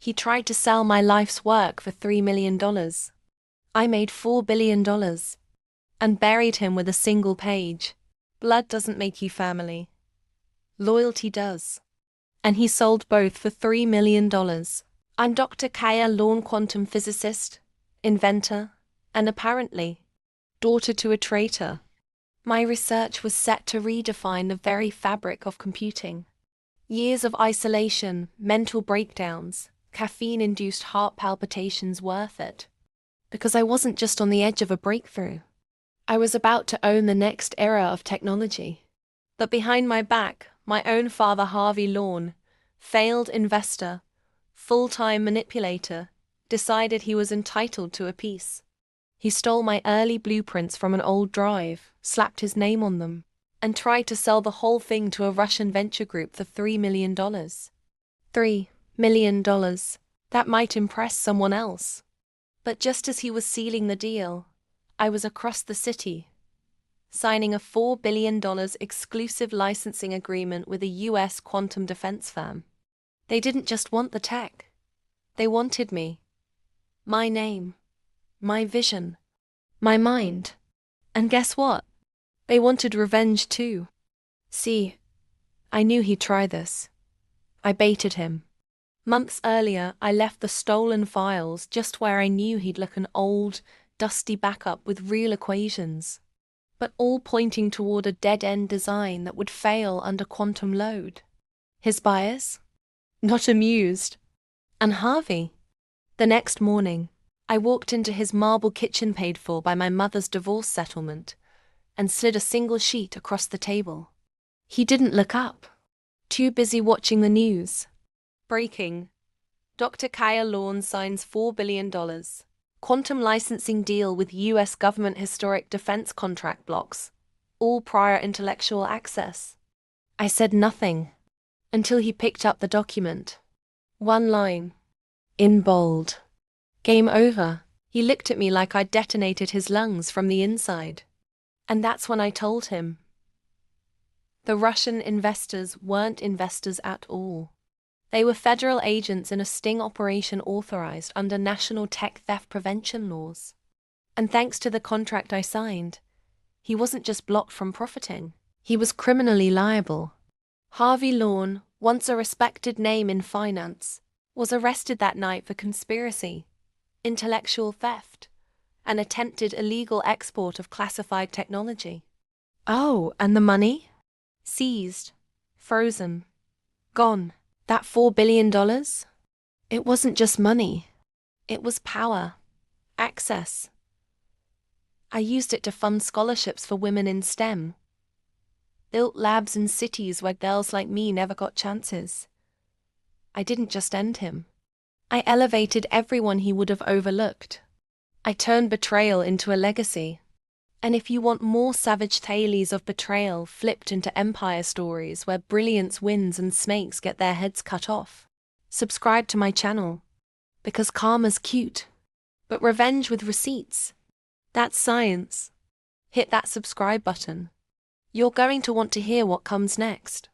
He tried to sell my life's work for $3 million. I made $4 billion and buried him with a single page. Blood doesn't make you family. Loyalty does. And he sold both for $3 million. I'm Dr. Kaya Lorne, quantum physicist, inventor, and apparently, daughter to a traitor. My research was set to redefine the very fabric of computing. Years of isolation, mental breakdowns, caffeine-induced heart palpitations worth it. Because I wasn't just on the edge of a breakthrough. I was about to own the next era of technology. But behind my back, my own father Harvey Lorne, failed investor, full-time manipulator, decided he was entitled to a piece. He stole my early blueprints from an old drive, slapped his name on them, and tried to sell the whole thing to a Russian venture group for $3 million. $3 million. That might impress someone else. But just as he was sealing the deal, I was across the city, signing a $4 billion exclusive licensing agreement with a US quantum defense firm. They didn't just want the tech. They wanted me. My name. My vision. My mind. And guess what? They wanted revenge too. See, I knew he'd try this. I baited him. Months earlier, I left the stolen files just where I knew he'd look an old, dusty backup with real equations, but all pointing toward a dead-end design that would fail under quantum load. His buyers? Not amused. And Harvey? The next morning, I walked into his marble kitchen paid for by my mother's divorce settlement and slid a single sheet across the table. He didn't look up. Too busy watching the news. Breaking. Dr. Kaya Lorne signs $4 billion. Quantum licensing deal with US government historic defense contract blocks. All prior intellectual access. I said nothing until he picked up the document. One line. In bold. Game over. He looked at me like I'd detonated his lungs from the inside. And that's when I told him. The Russian investors weren't investors at all. They were federal agents in a sting operation authorized under national tech theft prevention laws. And thanks to the contract I signed, he wasn't just blocked from profiting, he was criminally liable. Harvey Lorne, once a respected name in finance, was arrested that night for conspiracy, intellectual theft, and attempted illegal export of classified technology. Oh, and the money? Seized, frozen, gone. That $4 billion? It wasn't just money. It was power, access. I used it to fund scholarships for women in STEM. Built labs in cities where girls like me never got chances. I didn't just end him. I elevated everyone he would have overlooked. I turned betrayal into a legacy. And if you want more savage tales of betrayal flipped into empire stories where brilliance wins and snakes get their heads cut off, subscribe to my channel. Because karma's cute, but revenge with receipts, that's science. Hit that subscribe button. You're going to want to hear what comes next.